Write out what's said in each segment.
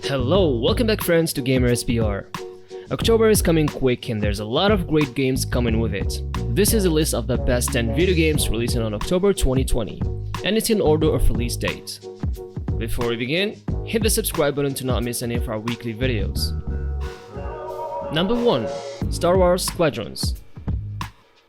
Hello, welcome back friends to Gamer SBR. October is coming quick and there's a lot of great games coming with it. This is a list of the best 10 video games releasing on October 2020, and it's in order of release date. Before we begin, hit the subscribe button to not miss any of our weekly videos. Number 1. Star Wars Squadrons.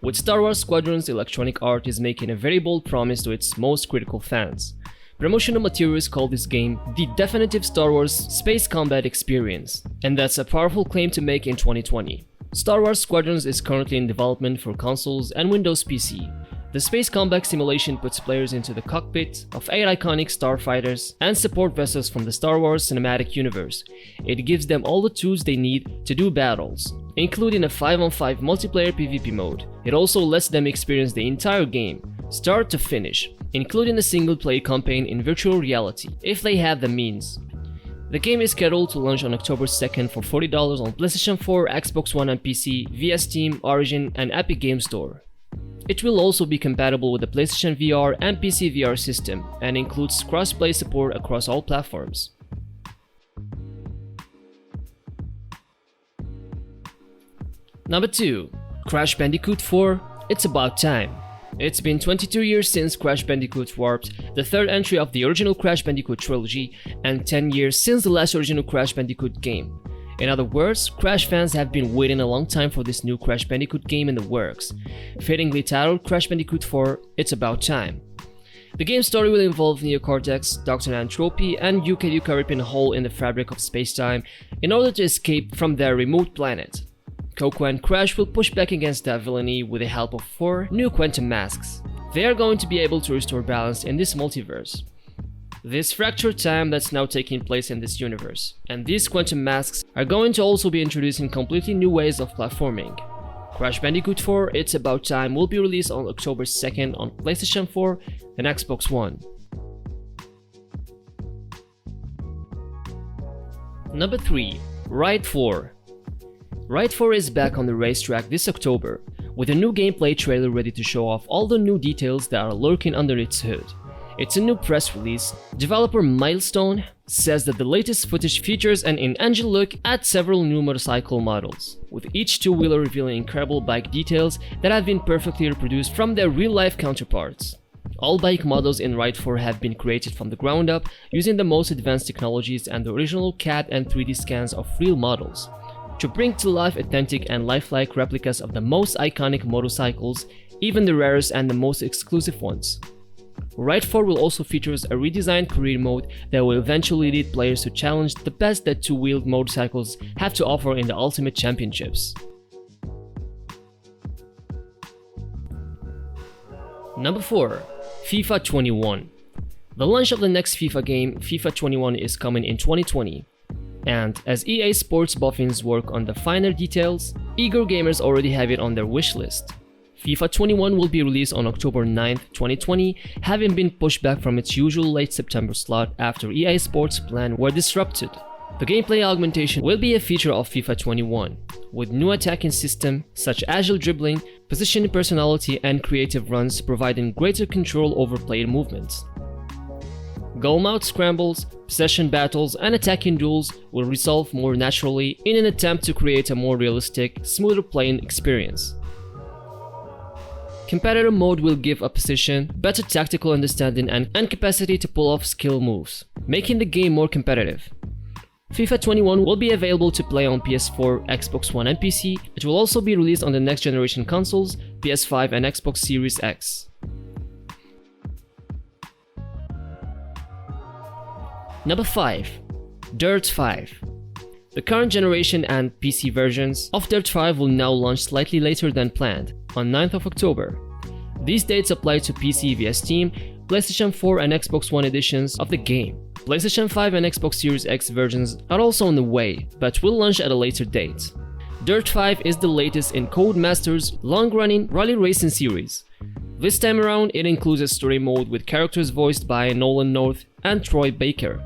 With Star Wars Squadrons, Electronic Arts is making a very bold promise to its most critical fans. Promotional materials call this game the definitive Star Wars space combat experience, and that's a powerful claim to make in 2020. Star Wars Squadrons is currently in development for consoles and Windows PC. The space combat simulation puts players into the cockpit of 8 iconic starfighters and support vessels from the Star Wars cinematic universe. It gives them all the tools they need to do battles, including a 5-on-5 multiplayer PvP mode. It also lets them experience the entire game, start to finish, including a single-player campaign in virtual reality, if they have the means. The game is scheduled to launch on October 2nd for $40 on PlayStation 4, Xbox One and PC via Steam, Origin and Epic Game Store. It will also be compatible with the PlayStation VR and PC VR system, and includes cross-play support across all platforms. Number 2. Crash Bandicoot 4, It's About Time. It's been 22 years since Crash Bandicoot Warped, the third entry of the original Crash Bandicoot trilogy, and 10 years since the last original Crash Bandicoot game. In other words, Crash fans have been waiting a long time for this new Crash Bandicoot game in the works. Fittingly titled Crash Bandicoot 4, It's About Time. The game's story will involve Neo Cortex, Dr. Entropy, and Yuka ripping a hole in the fabric of space-time in order to escape from their remote planet. Coco and Crash will push back against that villainy with the help of 4 new quantum masks. They are going to be able to restore balance in this multiverse, this fractured time that's now taking place in this universe, and these quantum masks are going to also be introducing completely new ways of platforming. Crash Bandicoot 4 It's About Time will be released on October 2nd on PlayStation 4 and Xbox One. Number 3. Ride 4. Ride 4 is back on the racetrack this October, with a new gameplay trailer ready to show off all the new details that are lurking under its hood. It's a new press release. Developer Milestone says that the latest footage features an in-engine look at several new motorcycle models, with each two-wheeler revealing incredible bike details that have been perfectly reproduced from their real-life counterparts. All bike models in Ride 4 have been created from the ground up using the most advanced technologies and the original CAD and 3D scans of real models, to bring to life authentic and lifelike replicas of the most iconic motorcycles, even the rarest and the most exclusive ones. Ride 4 will also feature a redesigned career mode that will eventually lead players to challenge the best that two-wheeled motorcycles have to offer in the Ultimate Championships. Number 4. FIFA 21. The launch of the next FIFA game, FIFA 21, is coming in 2020. And as EA Sports boffins work on the finer details, eager gamers already have it on their wish list. FIFA 21 will be released on October 9th, 2020, having been pushed back from its usual late September slot after EA Sports' plans were disrupted. The gameplay augmentation will be a feature of FIFA 21, with new attacking systems such as agile dribbling, positioning personality, and creative runs providing greater control over player movements. Goal-mouth scrambles, possession battles, and attacking duels will resolve more naturally in an attempt to create a more realistic, smoother playing experience. Competitive mode will give opposition better tactical understanding and capacity to pull off skill moves, making the game more competitive. FIFA 21 will be available to play on PS4, Xbox One and PC. It will also be released on the next generation consoles, PS5 and Xbox Series X. Number 5. Dirt 5. The current generation and PC versions of Dirt 5 will now launch slightly later than planned, on 9th of October. These dates apply to PC via Steam, PlayStation 4 and Xbox One editions of the game. PlayStation 5 and Xbox Series X versions are also on the way, but will launch at a later date. Dirt 5 is the latest in Codemasters' long-running rally racing series. This time around, it includes a story mode with characters voiced by Nolan North and Troy Baker.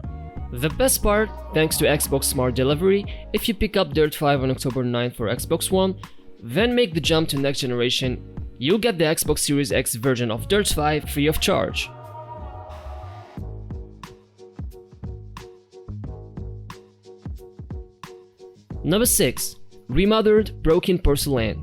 The best part, thanks to Xbox Smart Delivery, if you pick up Dirt 5 on October 9th for Xbox One, then make the jump to next generation, you'll get the Xbox Series X version of Dirt 5 free of charge. Number 6. Remothered Broken Porcelain.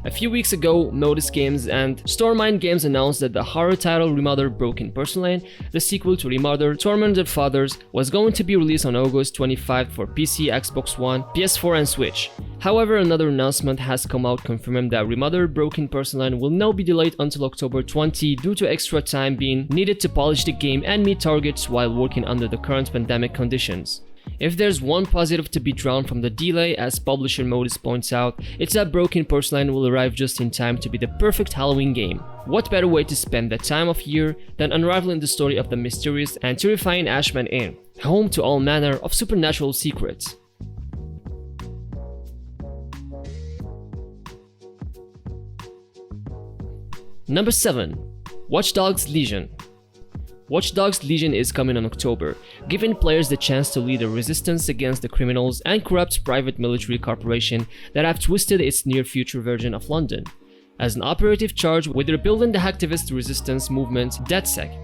A few weeks ago, Modus Games and Stormine Games announced that the horror title Remothered Broken Porcelain, the sequel to Remothered Tormented Fathers, was going to be released on August 25 for PC, Xbox One, PS4 and Switch. However, another announcement has come out confirming that Remothered Broken Porcelain will now be delayed until October 20 due to extra time being needed to polish the game and meet targets while working under the current pandemic conditions. If there's one positive to be drawn from the delay, as publisher Modus points out, it's that Broken Porcelain will arrive just in time to be the perfect Halloween game. What better way to spend that time of year than unraveling the story of the mysterious and terrifying Ashman Inn, home to all manner of supernatural secrets. Number 7. Watch Dogs Legion. Watch Dogs Legion is coming in October, giving players the chance to lead a resistance against the criminals and corrupt private military corporation that have twisted its near-future version of London. As an operative charged with rebuilding the hacktivist resistance movement DedSec.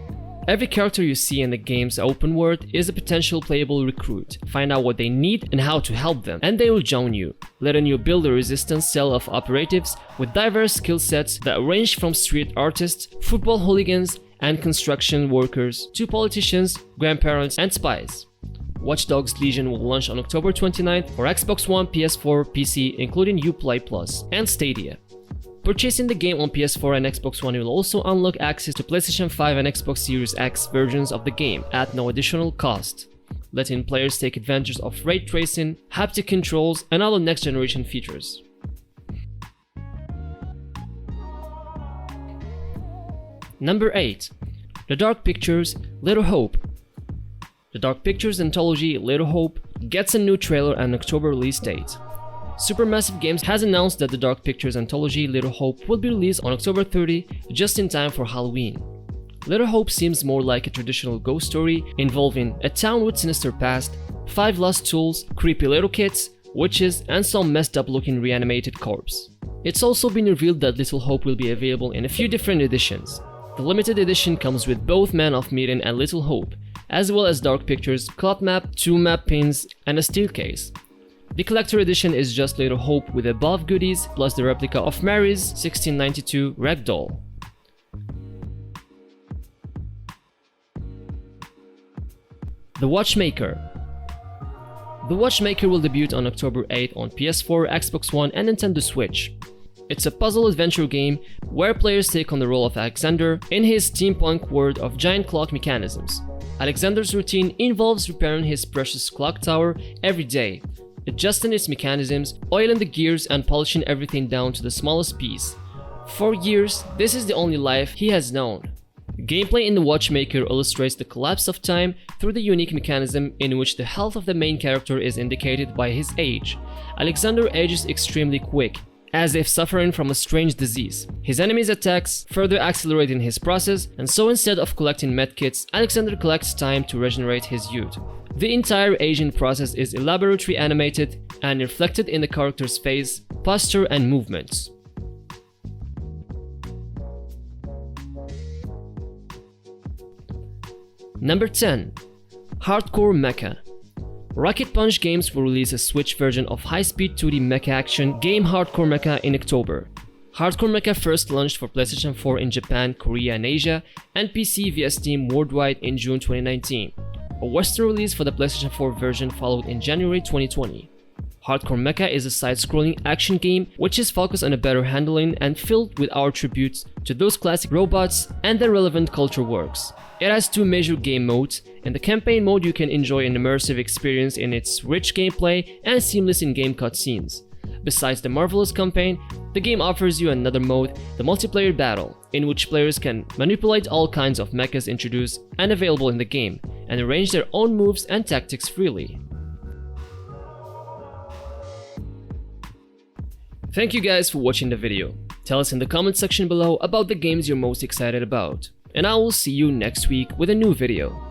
Every character you see in the game's open world is a potential playable recruit. Find out what they need and how to help them, and they will join you, letting you build a resistance cell of operatives with diverse skill sets that range from street artists, football hooligans, and construction workers to politicians, grandparents, and spies. Watch Dogs Legion will launch on October 29th for Xbox One, PS4, PC, including Uplay Plus, and Stadia. Purchasing the game on PS4 and Xbox One will also unlock access to PlayStation 5 and Xbox Series X versions of the game at no additional cost, letting players take advantage of ray tracing, haptic controls, and other next-generation features. Number 8. The Dark Pictures Little Hope. The Dark Pictures anthology Little Hope gets a new trailer and October release date. Supermassive Games has announced that the Dark Pictures anthology Little Hope will be released on October 30, just in time for Halloween. Little Hope seems more like a traditional ghost story involving a town with sinister past, 5 lost tools, creepy little kids, witches, and some messed up looking reanimated corpse. It's also been revealed that Little Hope will be available in a few different editions. The limited edition comes with both Man of Medan and Little Hope, as well as Dark Pictures, cloth map, 2 map pins, and a steel case. The collector edition is just Little Hope with above goodies plus the replica of Mary's 1692 ragdoll. The Watchmaker. The Watchmaker will debut on October 8 on PS4, Xbox One, and Nintendo Switch. It's a puzzle adventure game where players take on the role of Alexander in his steampunk world of giant clock mechanisms. Alexander's routine involves repairing his precious clock tower every day, adjusting its mechanisms, oiling the gears, and polishing everything down to the smallest piece. For years, this is the only life he has known. Gameplay in The Watchmaker illustrates the collapse of time through the unique mechanism in which the health of the main character is indicated by his age. Alexander ages extremely quick, as if suffering from a strange disease. His enemies' attacks further accelerating his process, and so instead of collecting medkits, Alexander collects time to regenerate his youth. The entire aging process is elaborately animated and reflected in the character's face, posture, and movements. Number 10. Hardcore Mecca. Rocket Punch Games will release a Switch version of high-speed 2D mecha action game Hardcore Mecca in October. Hardcore Mecca first launched for PlayStation 4 in Japan, Korea, and Asia, and PC via Steam worldwide in June 2019. A Western release for the PlayStation 4 version followed in January 2020. Hardcore Mecca is a side-scrolling action game which is focused on a better handling and filled with our tributes to those classic robots and their relevant culture works. It has 2 major game modes. In the campaign mode, you can enjoy an immersive experience in its rich gameplay and seamless in-game cutscenes. Besides the marvelous campaign, the game offers you another mode, the multiplayer battle, in which players can manipulate all kinds of mechas introduced and available in the game, and arrange their own moves and tactics freely. Thank you guys for watching the video. Tell us in the comment section below about the games you're most excited about. And I will see you next week with a new video.